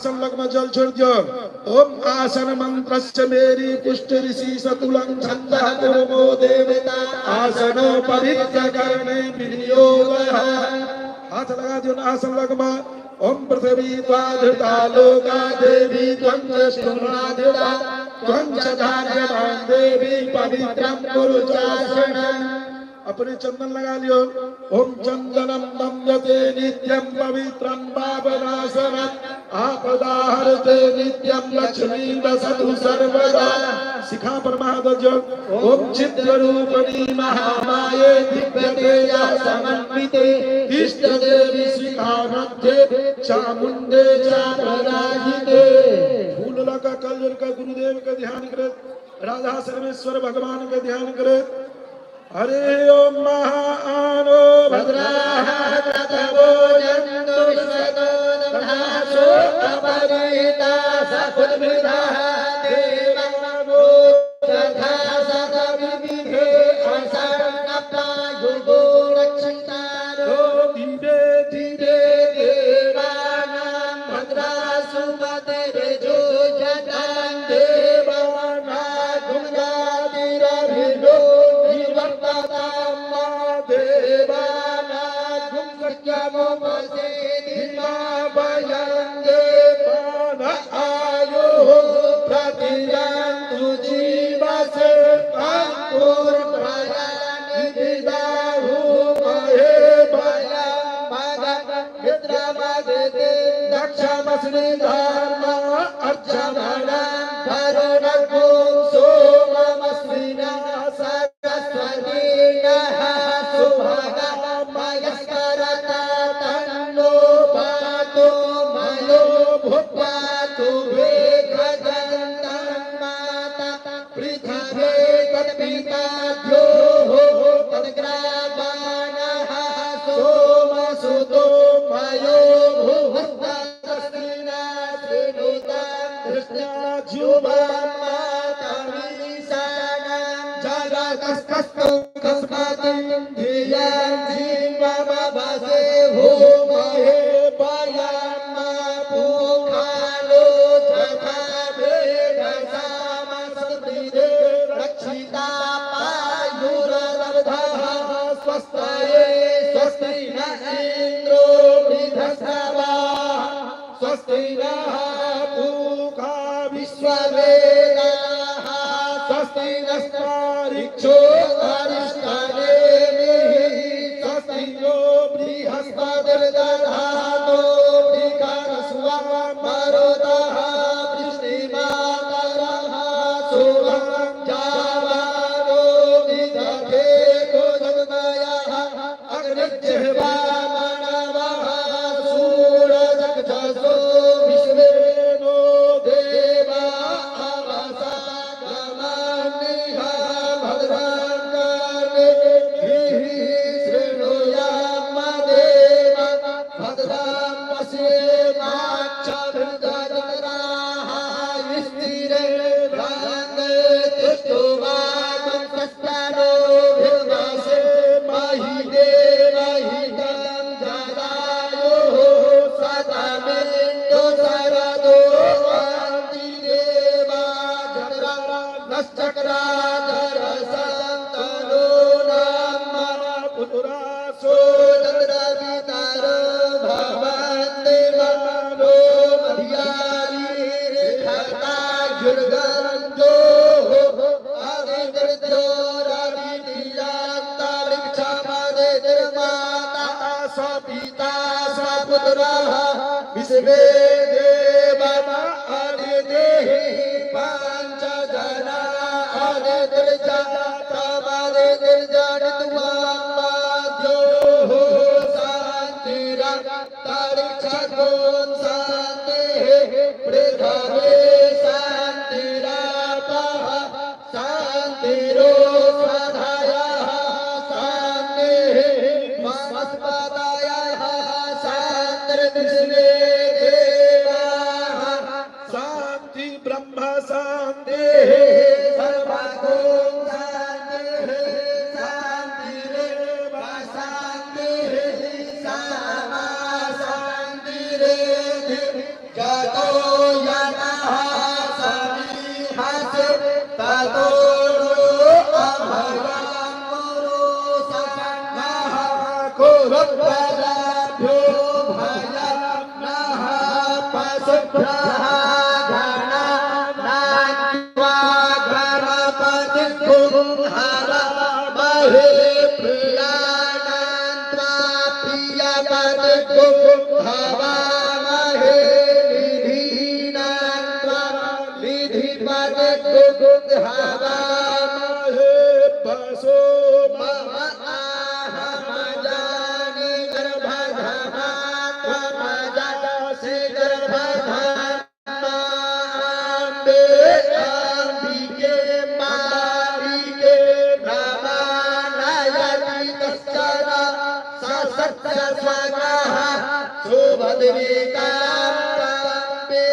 संलग्न में जल छोड़ दियो। ओम आसन मंत्रस्य मेरी पुष्ट ऋषि सतुलं छंदः कुरुमो देवता आसनो पवित्र करणे विनियोग। हाथ लगा दियो ना आसन लगमा। ओम पृथ्वी त्वाधृता लोका देवी त्वं स्तुनाधिरा त्वं च धार्यमान् देवी पवित्रं कुरु चासनम्। अपने चंदन लगा लियो। ओम चंदनम नम्यते नित्यं पवित्रं पापनाशनम् आपदाहरते नित्यं लक्ष्मी वसतु सर्वदा। शिखा पर महाध्वज। ओम चित्ररूपिणी महामाये दिव्यतेजा समन्विते इष्ट देवी शिखा मध्ये चामुंडे च पराजिते। फूल लगा कलयुग का गुरुदेव का ध्यान करे। राधा सर्वेश्वर भगवान का ध्यान करे। हरे ओम महाआनो भद्राः ततवो जन्तु विश्वतो दधासो अपरिता सकुलभिदाः देवागो तथा सतविविधे असन्नपायुगो रक्षितारो धीरे धीरे देवानां भद्रासु मतिर्जो जतां देवानां गुणातिरभिलो जातो सुभ्रः घना नात्वा घमपतिं हरमहे प्रियाणान्त्वा प्रियपतिं हवामहे निधीनान्त्वा निधिपतिं हवामहे वसो मम आहमजानि गर्भधामात्वमजासे गर्भधामाम्बे अम्बिके मारिके ब्रह्माणयति कश्चन ससत्य स्वगः सुभद्रिकाम्बे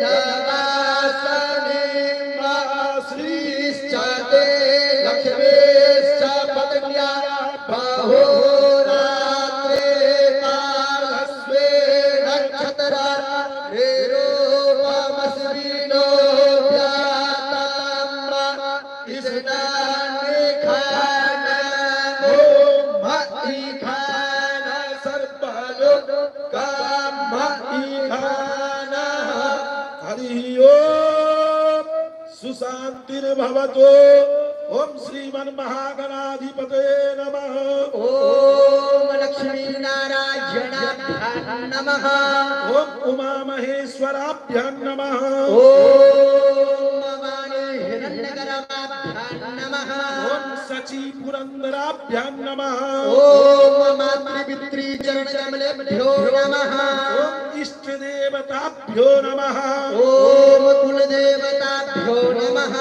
नवासने श्रीश्च ते लक्ष्मीश्च पत्न्या बहोरात्रे कालस्वे नक्षत्रा रेरोपमस्विनो व्यातम् कृष्णानि खान महि खान सर्वलोकं महि खान हरि ओम सुशांतिर्भवतु ओम श्रीमन्महागणाधिपतये नमः ओम लक्ष्मी नारायणाभ्यां नमः ओम उमा महेश्वराभ्यां नमः ओम वाणी हिरण्यगर्भाभ्यां नमः ओम सची पुरंदराभ्यां नमः ओम मातृपितृ चरणकमलेभ्यो नमः ओम इष्ट देवताभ्यो नमः ओम कुलदेवताभ्यो नमः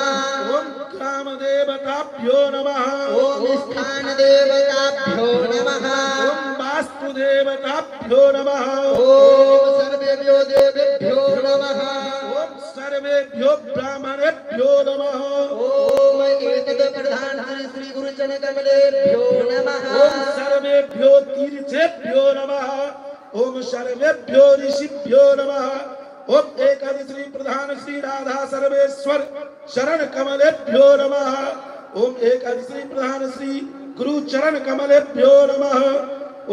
ओम ग्राम देवताभ्यो नमः ओम स्थान देवताभ्यो नमः ओम वास्तु देवताभ्यो नमः ओम सर्वेभ्यो देवेभ्यो नमः ओम सर्वेभ्यो ब्राह्मणेभ्यो नमः ओम एतद् प्रधान श्री गुरुचरण कमलेभ्यो नमः ओम सर्वेभ्यो तीर्थेभ्यो नमः ओम सर्वेभ्यो ऋषिभ्यो नमः ओम एकादशी प्रधान श्री राधा सर्वेश्वर शरण कमलेभ्यो नमः ओम एकादशी प्रधान श्री गुरु चरण कमलेभ्यो नमः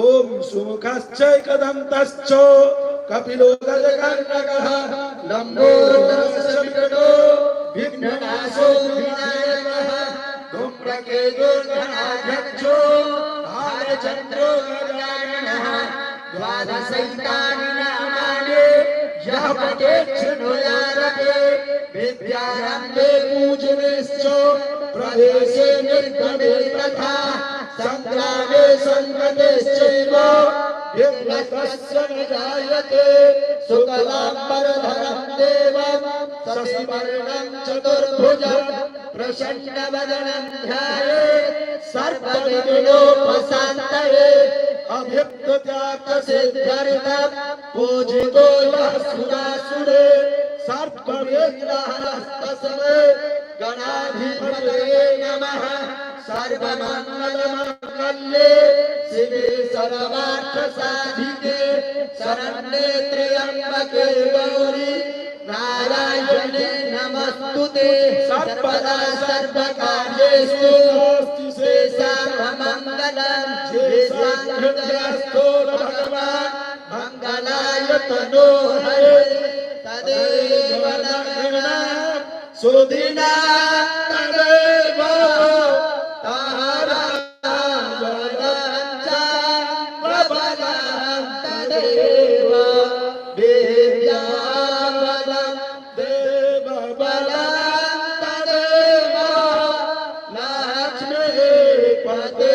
ओम सुमुखश्चैकदन्तश्च कपिलो गजकर्णकः लम्बोदरस्य विकटो विघ्ननाशो विनायकः धूम्रकेतो गणाध्यक्षो भालचन्द्रो गजाननः द्वादशैतानि नामानि यः पठेत् शृणुयादपि विद्यारम्भे पूजनेश्च प्रवेशे निर्गमे तथा सङ्ग्रामे सङ्गतेश्चैव विघ्नस्तस्य न जायते शुक्लाम्बरधरं देवं शशिवर्णं चतुर्भुजं प्रसन्नवदनं ध्यायेत् सर्वविघ्नोपशान्तये अभीप्तत्यागसिद्ध्यर्थं पूजितो यः सुरासुरे सर्ववेदास्तस्मै गणाधिपतये नमः सर्वमङ्गलमाङ्गल्ये शिवे सर्वार्थसाधिके शरण्ये त्र्यम्बके गौरी नारायणे नमस्तुते सर्वदा सर्वकार्येषु सर्वमङ्गलं हृदयस्थो भगवान् मङ्गलाय तनो हरे तदेव लग्ना सुदिना तदेव तारा प्रबलं तदेव विद्याबलं देवबलं तदेव लक्ष्मीपते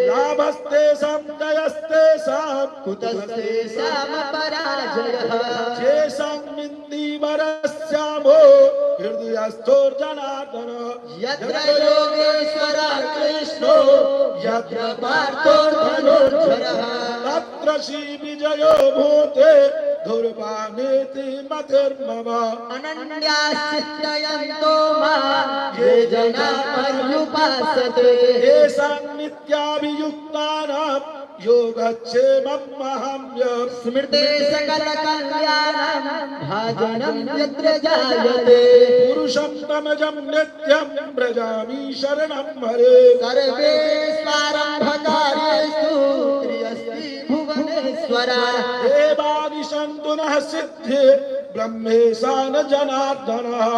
लाभस्तेषां जयस्तेषां कुतस्तेषां पराजयः येषां मिन्दीवरस्यामो हृदयस्थोर्जनार्दन यत्र योगेश्वरः कृष्णो यत्र पार्थो धनुर्धरः तत्र श्रीविजयो भूते दुर्वाणेति मतिर्मम अनन्याश्चिन्तयन्तो मां ये जनाः पर्युपासते येषां नित्याभियुक्तानां योगक्षेमं महाम्य स्मृते सकलकल्याणं भाजनं यत्र जायते पुरुषं तमजं नित्यं व्रजामि शरणं हरे सर्वेष्वारम्भकार्येषु त्र्यस्ति महेश्वर देवानि सन्तु नः सिद्धे ब्रह्मेशान जनार्दनः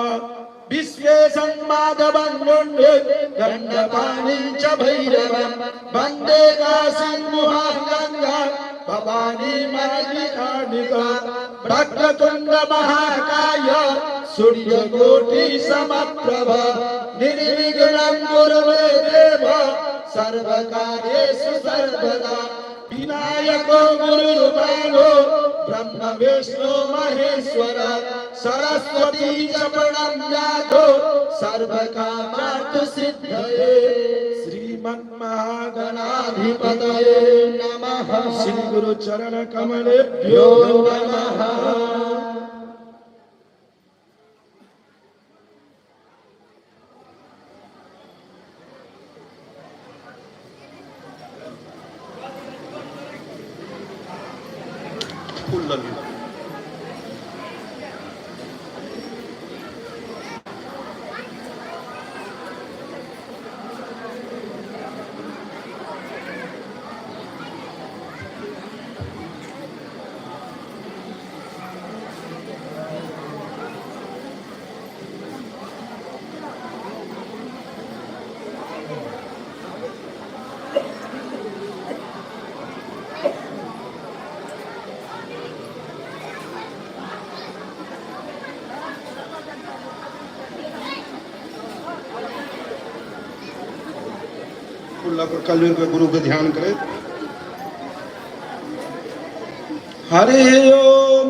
विश्वे संमाधवं वन्दे दण्डपाणिं च भैरवं वन्दे काशीं महागङ्गां भवानी मणिकर्णिका वक्रतुण्ड महाकाय सूर्यकोटि समप्रभ निर्विघ्नं कुरु मे देव सर्वकार्येषु सर्वदा विनायको गुरुर्बालो ब्रह्म विष्णु महेश्वर सरस्वती च प्रणम्यातो सर्वकामार्थ सिद्धये श्रीमन्महागणाधिपतये नमः श्री गुरु चरण कमलेभ्यो नमः। कलयुग के गुरु का ध्यान करें। हरे ओम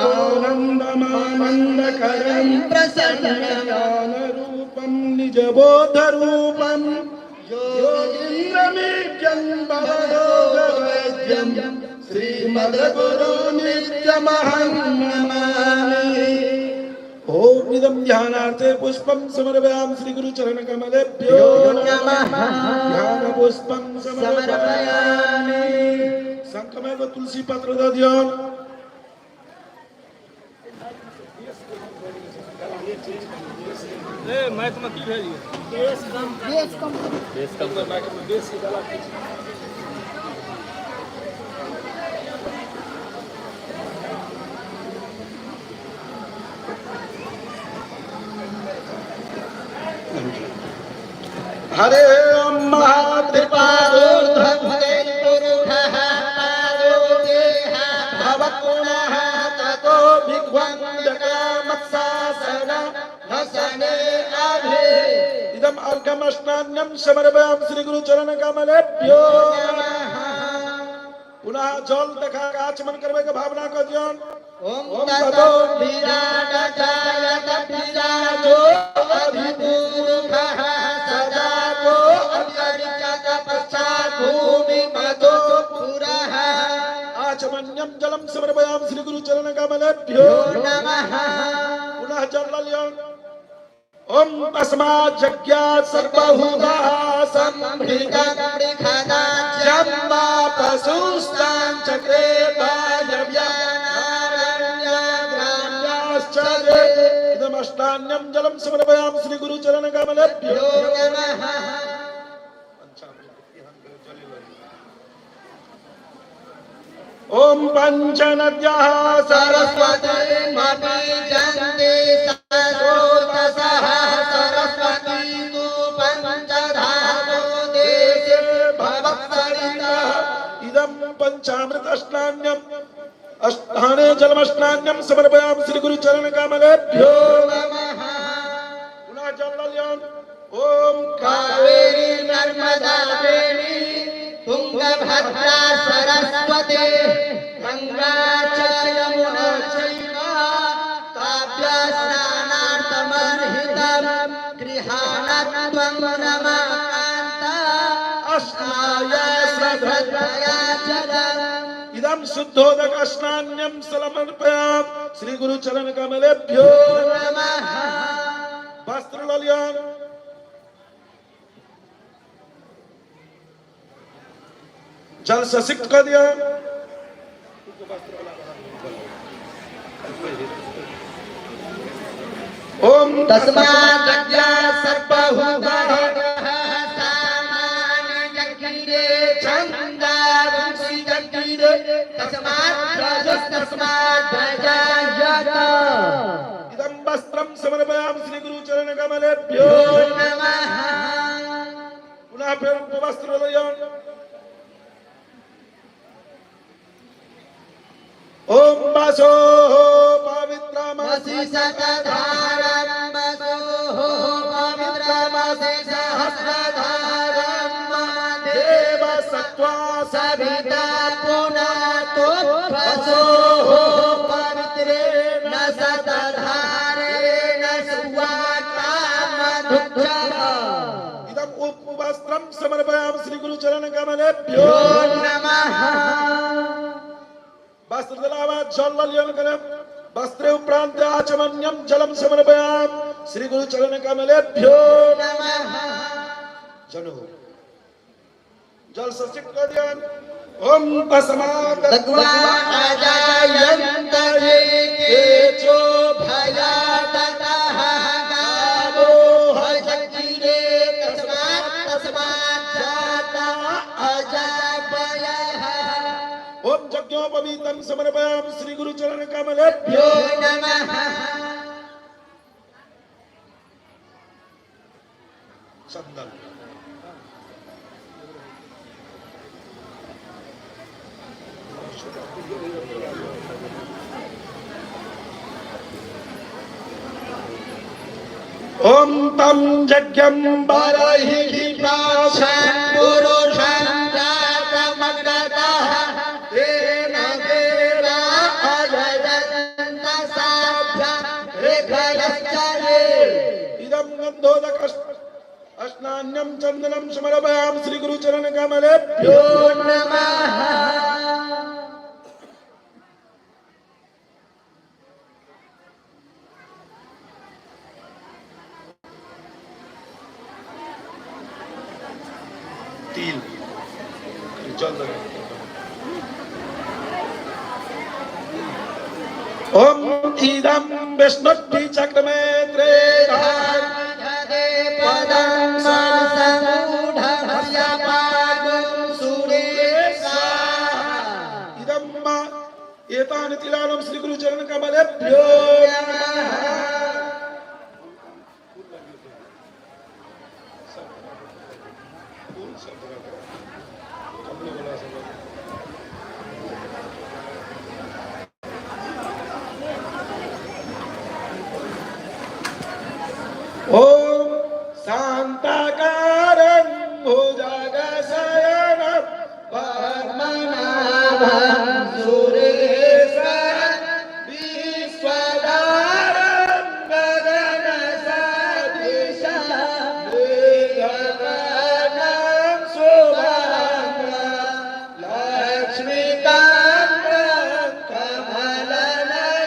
आनंदमानंदकरं प्रसन्नज्ञान रूपं निजबोध रूपं योगीन्द्रमीड्यं भवयोगवैद्यं श्रीमद्गुरु नित्यमहं नमामि। ओम इदं ध्यानार्थे पुष्पं समर्पयामि श्री गुरु चरण कमलेभ्यो नमः। ध्यान पुष्पं समर्पयामि। शंख में को तुलसी पत्र दे दियो। माइक में की भेजिए बेस कम माइक में बेस की गला हरे ओम महात्रिपादोर्ध्वं पुरुषः पादोदेः भवपुनः ततो भिग्वन्दकामत्सासन हसने आभे। इदं अर्घमस्नान्यं समर्पयामि श्री गुरु चरण कमलेभ्यो नमः। पुनः जल देखा आचमन करने की भावना को ध्यान। ओम ततो विराट जायत विराजो अधिपुरुषः सदाको अन्तरिक्षत पश्चात् भूमि मतो पुरः। आचमन्यं जलं समर्पयामि श्री गुरु चरण कमलेभ्यो नमः। पुनः जल लियो। ओम तस्मात् जज्ञात् सर्वभूताः संभृतं बृहदा जम्मा पशुस्तां चक्रे वायव्यानारण्याग्राम्याश्चर्ये। इदमष्टान्यं जलं समर्पयामि श्री गुरु चरण कमलेभ्यो नमः। ओम पंचनद्याः सरस्वतीमपि जन्ते सरोतसः सरस्वती तु पञ्चधातो देशे भवत्सरितः। इदं पंचामृत स्नान्यम् अष्टाने जलमस्नान्यं समर्पयामि श्री गुरु चरण कमलेभ्यो नमः। पुनः जल लियो। ओम कावेरी नर्मदा वेणी तुंगभद्रा सरस्वती गंगा च यमुना चैव काव्यस्नानार्थमर्हितं गृहाणत्वं नमकान्ता अस्नाय श्रद्धया जलम्। इदं शुद्धोदक स्नान्यं समर्पयामि श्री गुरु चरण कमलेभ्यो नमः। वस्त्र लियो। जल से सिक्त कर दिया। ओम तस्मात् जज्ञात् सर्वभूताः सामान्य जज्ञिरे छन्दांसि जज्ञिरे तस्मात् राजस्तस्मात् ध्वजायत इदं वस्त्रं समर्पयामि श्री गुरु चरण कमलेभ्यो नमः पुनः फिर वस्त्र दर्शन ओम वासो पवित्रमसि सकधारं वसोः पवित्रमसि सहस्रधारं देव सत्त्वा सविता पुनातो वसोः पवित्रेण सतधारेण सुवाकामधुक्षः इदं उपवस्त्रं समर्पयामि श्री गुरु चरण कमलेभ्यो नमः वस्त्र दलावा जल ललियन करम वस्त्रे उपरांत आचमन्यम जलम समर्पयाम श्री गुरु चरण कमलेभ्यो नमः जनो जल सचित कर दिया ओम तस्मात् तत्वा अजायन्त ये केचो भयाततः गावो हजकिरे तस्मात् जाता अजापयः ओम यज्ञोपवीतं समर्पयामि श्री गुरु चरण कमलेभ्यो नमः संदल ओम तम यज्ञं बाराहि प्राशन पुरुषं जातमग्रतः तेन देवा अजयन्त साभ्या ऋषयश्चरे इदं गन्धोदक अस्नान्यं चन्दनं समर्पयामि श्री गुरु चरण कमलेभ्यो नमः तिल जल ओम इदं विष्णुद्धि चक्रमे त्रेधार पदं संमूढभयपागुं सुरेशा इदं एतानि तिलानं श्री गुरु चरण कमलेभ्यो ओम शांताकारं भुजगशयनं पद्मनाभं सुरेशं विश्वधारं गगनसदृशं मेघवर्णं शुभांगं लक्ष्मीकान्तं कमलनयनं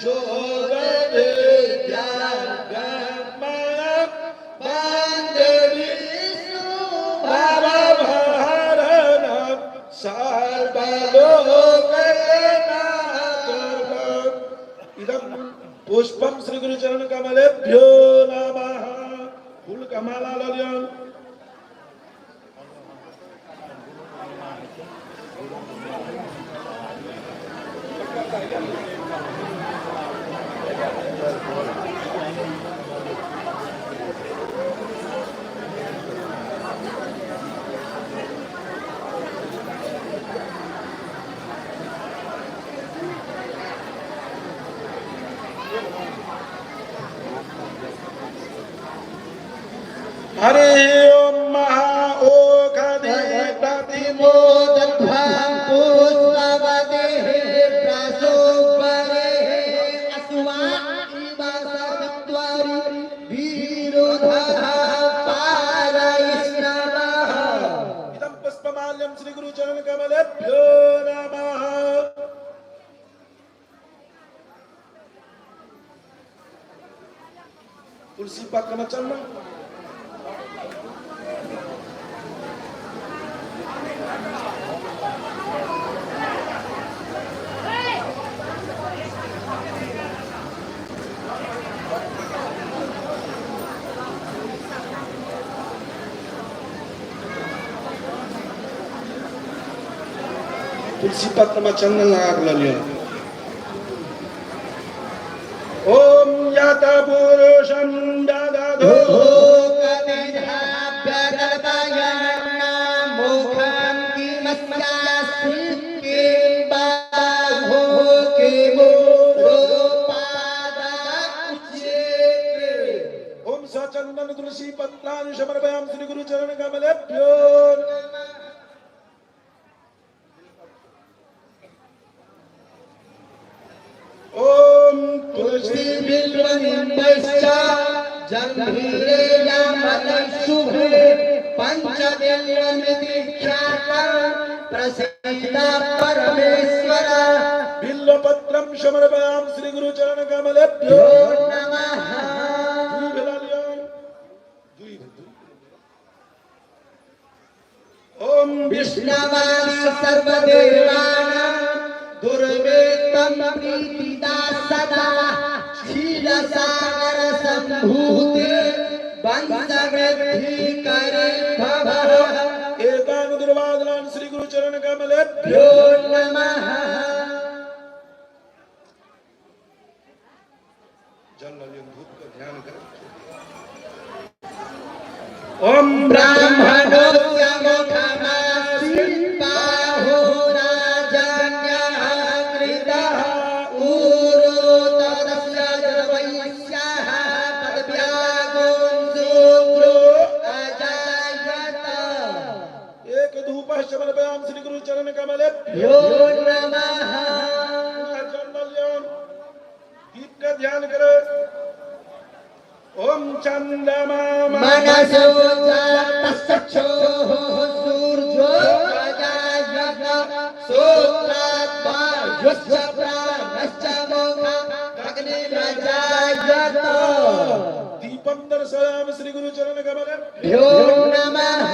योगविद्यां वन्दे विष्णु भवभरणं सर्वलोकनाथं इदं पुष्पं श्री गुरु चरण कमलेभ्यो नमः फूल कमला ललियन हरे ओम महा मोदध्वं पुष्पवदेः प्रसोपरेः अस्वा इव सत्त्वरि विरुधः पारयिष्णवः इदं पुष्पमाल्यं श्री गुरु चरण कमलेभ्यो नमः तुलसी पక్కన चलना तुलसी पत्र में चंदन लगा के लियो। ओम याता पुरुषं ददाधो ओम सचंदन तुलसी पत्राणि समर्पयामि श्री गुरु चरण कमलेभ्यो। ओम तुलसी बिल्वनिम्बैश्च जम्भीरे यामलशुभे पंचबिल्वमिति ख्यातं प्रसीद परमेश्वर। बिल्वपत्रं समर्पयामि श्री गुरु चरण कमलेभ्यो नमः। ओम विष्णवान् सर्वदेवानां दुर्वेत्तं प्रीतिदा सदा क्षीरसागर सम्भूते वंशवृद्धि करे भवः। एतान दुर्वादनान् श्री गुरु चरण कमलेभ्यो नमः। जल नलियन धूप का ध्यान करें। ओम ब्राह्मणोऽस्य मुखमासीत्बाहो राजन्यः कृतः ऊरो तदस्य जलवैश्यः पदव्यागोऽशूद्रो अजायत। एक धूपः समर्पयामि श्री गुरु चरण कमलेभ्यो नमः। जल नलियन दीप का ध्यान करें। ओम चंद्रमा मनसो जातश्चक्षुः सूर्यो अजायत श्रोत्रात् वायुश्च प्राणश्च मोक्षः अग्निरजायत। दीपं दर्शयामि श्री गुरु चरण कमलेभ्यो नमः।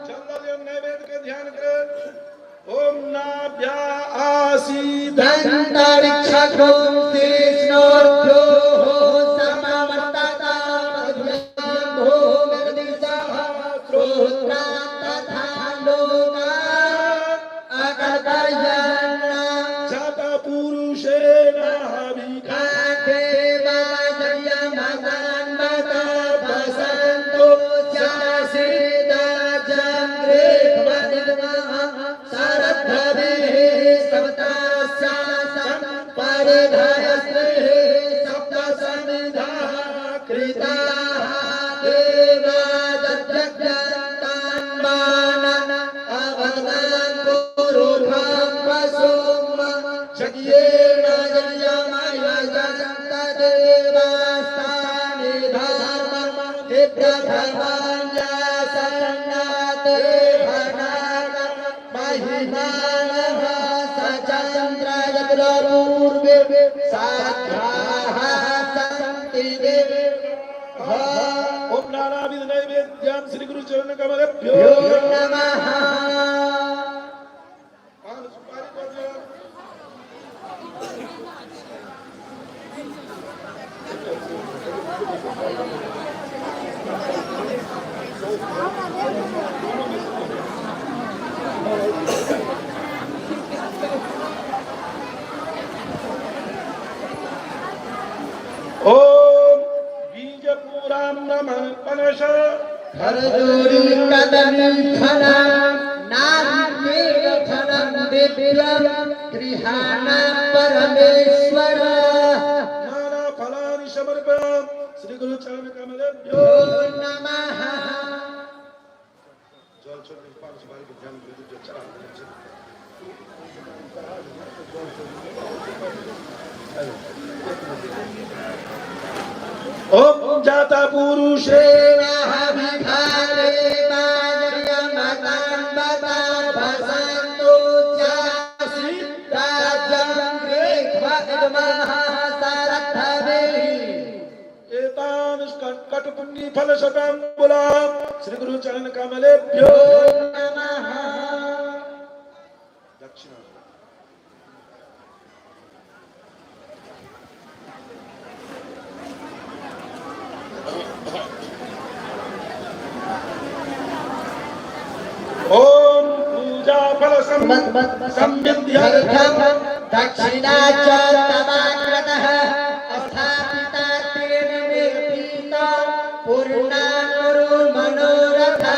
चंद्रदेव नैवेद्य का ध्यान करें। ओम नाभ्या आसीद दन्तरिक्षगो कृष्णोर्ध्यो समवर्तता भो मगदिशः श्रोत्रात् तथा लोका अकर्तयन् जाता पुरुषेण हविका देवाजयमदान्वता वसन्तो चासीदाजङ्ग्रे भवदिवः शरद्भवेः सप्तास्यासन् परिधयस्त्रिः सप्तसमिधाः कृताः देवादज्जगन्तान्मानन् अवदान् पुरुषं वसुम् शक्येन जयमयजन्तदेवास्तानि धर्मं निप्रथमान्यासन्नाते भनागं महिमानः सचन्द्रयद्रपूर्वे साध्याः सन्ति देवः। ओम नानाविध नैवेद्यं श्री गुरु चरण कमलेभ्यो नमः। पान सुपारी कर दिया। ओम बीज पुराण नमः पनश हरजोरी कदमीथना नारीमेघफलं दिव्यं गृहाणा परमेश्वर। नाना फलानि समर्पयामि श्री गुरु चरण कमलेभ्यो नमः। जल छोड़ पान सुपारी के ध्यान में जो चढ़ा ओम जाता पुरुषेण हविघारे बाजर्यमदान्वता भसन्तो चासीदाजङ्ग्रे भवदिवः शरद्भवेः। एतान कटपुण्य फल शतांबुला श्री गुरु चरण कमलेभ्यो नमः। दक्षिणा ओम पूजा फल संविध्यर्थम दक्षिणाच तवाकृतः स्थापिता तेन मे पीता पूर्णाकुरु मनोरथा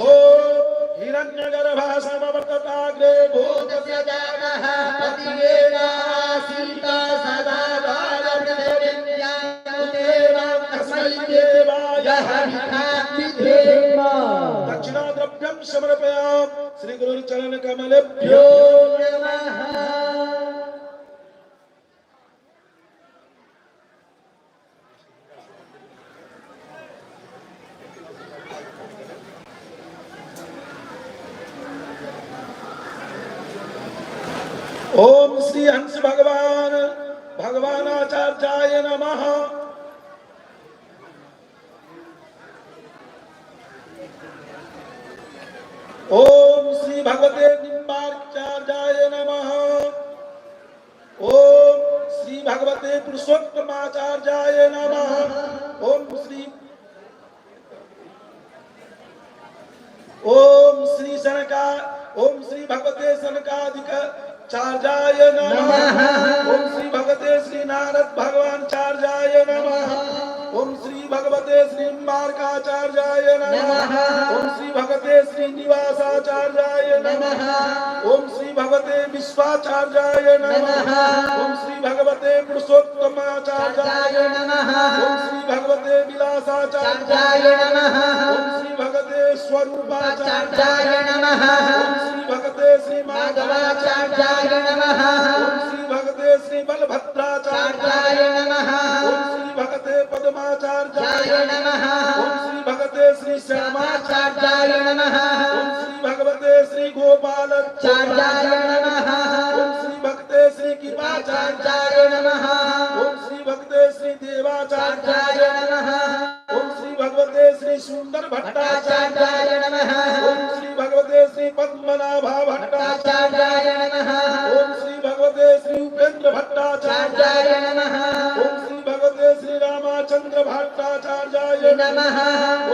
ओम हिरण्यगर्भः समवर्तताग्रे भूतस्य जातः पतिरेणासीता सदा बालवृद्धेव्यामुदेवं तस्मै देवाय हरिखातिधेम दक्षिणा द्रव्यं समर्पयामि श्री गुरु चरण कमलेभ्यो नमः। ओम श्री हंस भगवान आचार्याय नमः। ओम श्री भगवते निम्बाचार्याय नमः। ओम श्री भगवते पुरुषोत्तमाचार्याय नमः। ओम श्री भगवते सनकादिक चार्याय नमः। ओम श्री भगवते श्री नारद भगवान चार्याय नमः। ओम श्री भगवते श्री मार्गाचार्याय नमः। ओम श्री भगवते श्री निवासाचार्याय नमः। ओम श्री भगवते विश्वाचार्याय नमः। ओम श्री भगवते पुरुषोत्तमाचार्याय नमः। ओम श्री भगवते विलासाचार्याय नमः। ओम श्री भगवते स्वरूपाचार्याय नमः। ओम श्री भगवते श्री माधवाचार्याय नमः। ओम श्री भगवते श्री बलभद्राचार्याय नमः। ओम श्री भगवते पद्माचार्याय नमः। ओम श्री भगवते श्री श्यामाचार्याय नमः। ओम श्री भगवते श्री गोपालाचार्याय नमः। ओम श्री भगवते श्री कृपाचार्याय नमः। ओम श्री भगवते श्री देवाचार्याय नमः। ओम श्री भगवते श्री सुंदर भट्टाचार्याय नमः। ओम श्री भगवते श्री पद्मनाभ भट्टाचार्याय नमः। ओम श्री भगवते श्री उपेंद्र भट्टाचार्याय नमः। ओम श्री भगवते श्री रामचंद्र भट्टाचार्याय नमः।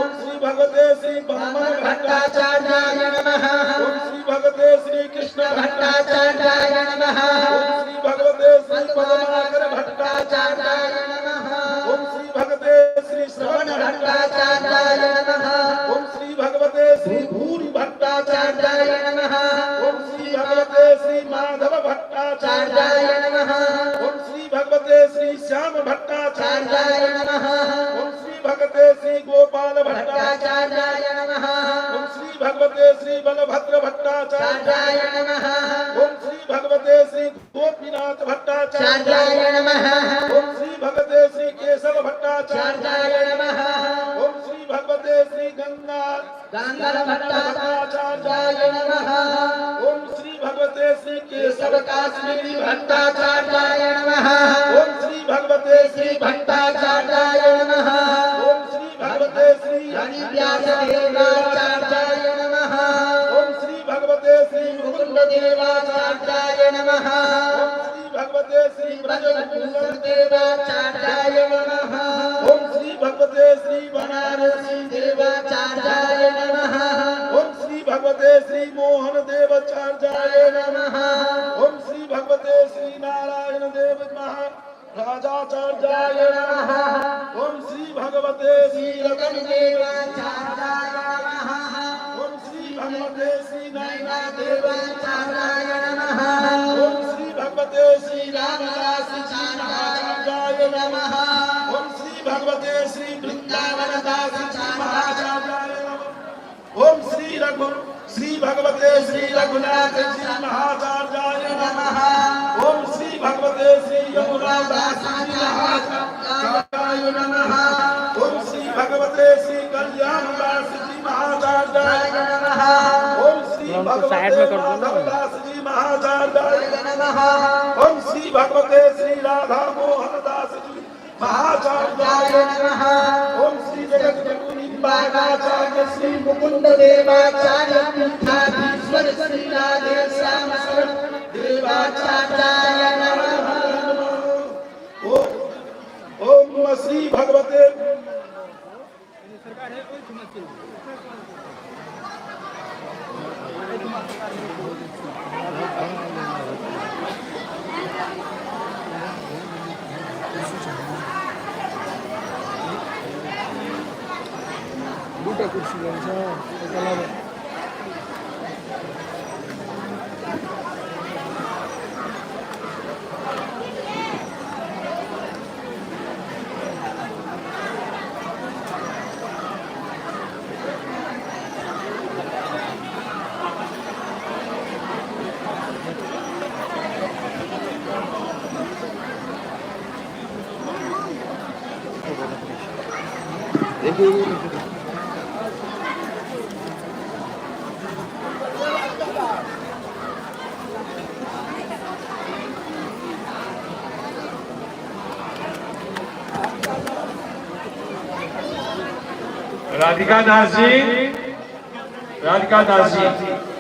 ओम श्री भगवते श्री वामन भट्टाचार्याय नमः। ओम श्री भगवते श्री कृष्ण भट्टाचार्याय नमः। ओम श्री भगवते श्री पद्माकर भट्टाचार्याय नमः। ओम श्री भगवते श्री श्रवण भट्टाचार्याय नमः। ओम श्री भगवते श्री भूरि भट्टाचार्याय नमः। ओम श्री भगवते श्री माधव भट्टाचार्याय नमः। ओम श्री भगवते श्री श्याम भट्टाचार्याय नमः। ओम श्री भगवते श्री गोपाल भट्टाचार्याय नमः। ओम श्री भगवते श्री बलभद्र भट्टाचार्याय नमः। ओम श्री भगवते श्री गोपीनाथ भट्टाचार्याय नमः। ओम श्री भगवते श्री केशव भट्टाचार्याय नमः। ओम श्री भगवते श्री गंगाधर भट्टाचार्याय नमः। ओम श्री भगवते श्री केशव काश्मीरी भट्टाचार्याय नमः। ओम श्री भगवते श्री भट्टाचार्याय नमः। ओम श्री भगवते श्री हरिव्यास देवाचार्याय नमः। ओम श्री भगवते श्री मुकुंद देवाचार्याय नमः। ओम श्री भगवते श्री ब्रजभूषण देवाचार्याय नमः। ओम श्री भगवते श्री बनारसी देवाचार्याय नमः। ओम श्री भगवते श्री मोहन देवाचार्याय नमः। ओम श्री भगवते श्री नारायण देव महाराजाचार्याय नमः। ओम श्री भगवते श्री रतन देवाचार्याय नमः। ओम श्री भगवते श्री नैना देवाचार्याय नमः। ओम श्री भगवते श्री रामदास जी महाचार्याय नमः। ओम श्री भगवते श्री वृंदावन दास जी महाचार्याय नमः। ओम श्री भगवते श्री रघुनाथ जी महाचार्याय नमः। ओम श्री भगवते श्री यमुना दास जी महाचार्याय नमः। ओम श्री भगवते श्री कल्याण दास जी महाचार्याय नमः। ओम श्री भगवते माधव दास जी महाचार्याय नमः। ओम श्री भगवते श्री राधा मोहन दास जी महाचार्याय नमः। ओम श्री जगत जगुनी बागाचार्य श्री मुकुंद देवाचार्य पीठाधीश्वर श्री राधे श्याम शरण देवाचार्याय नमः। ओम श्री भगवते राधिका दास जी, राधिका दास जी।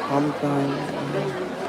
हम कहाँ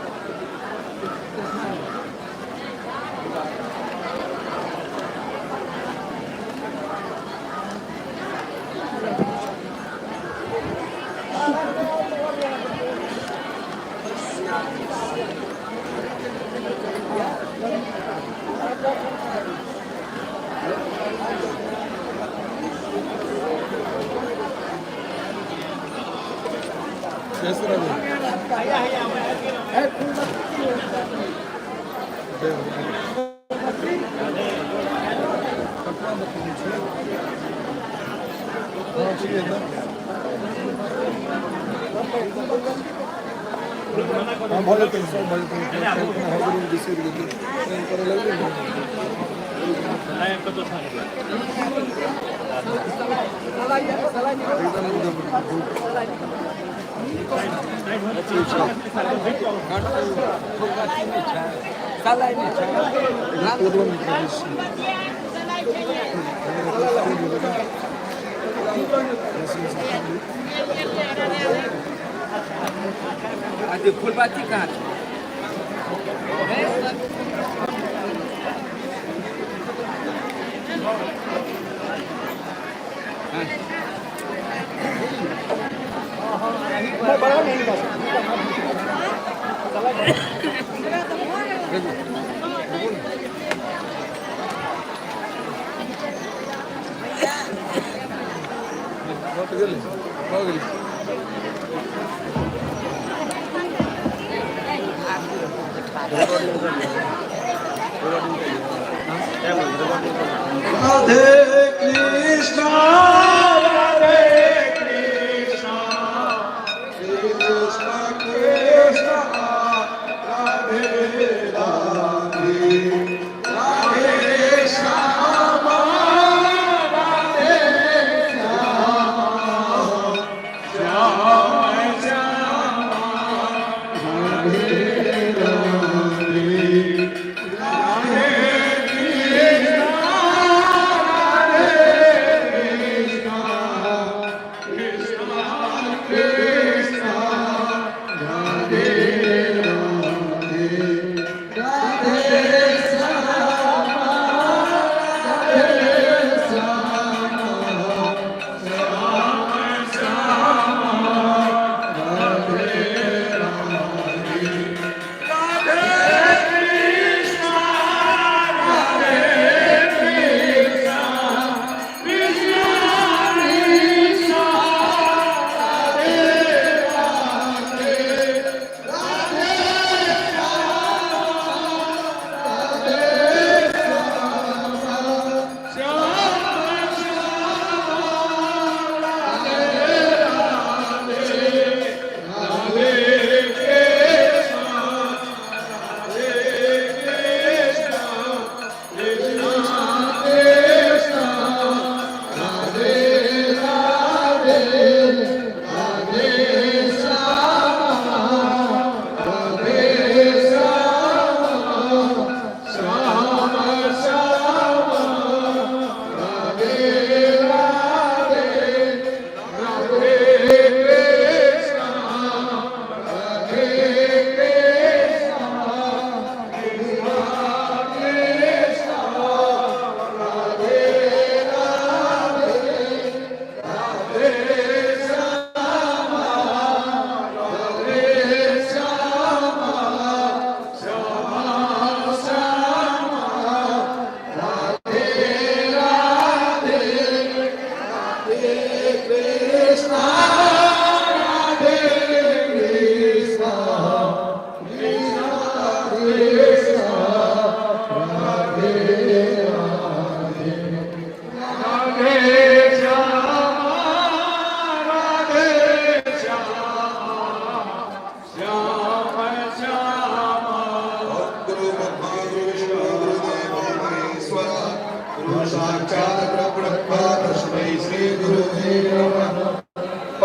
Ada full batik kan? Radhe Krishna Radhe Krishna Shri Krishna Krishna Radhe Radhe Radhe Shyam Radhe Shyam Shyam Shyam Radhe Radhe Shyam Shyam गुरु ब्रह्मा गुरु विष्णु गुरुदेवो महेश्वर गुरु साक्षात् परब्रह्म तस्मै श्री गुरुवे नमः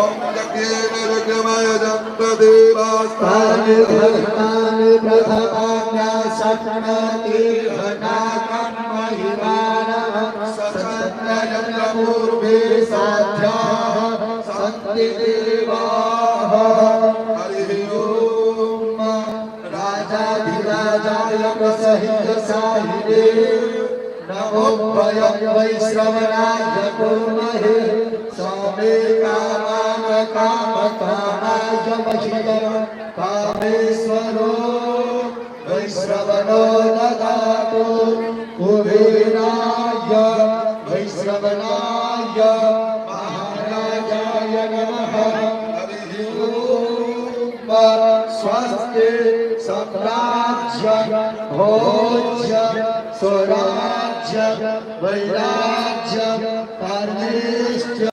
ओम जगेन जगमय जन्त देवास्तानि भगवान् प्रथमाज्ञा सप्तमति घटाकं महिमानः सचन्दनं पूर्वे साध्याः सन्ति देवाः हरिः ओम राजाधिराजाय प्रसहित साहिरे नमो वयं वैश्रवणाय कुर्महे स्वामे कामान कामकामाय मह्यं कामेश्वरो वैश्रवणो ददातु कुबेराय वैश्रवणाय महाराजाय नमः स्वस्ति सम्राज्य भोज्य स्वराज्य वैराज्य परमेश्वर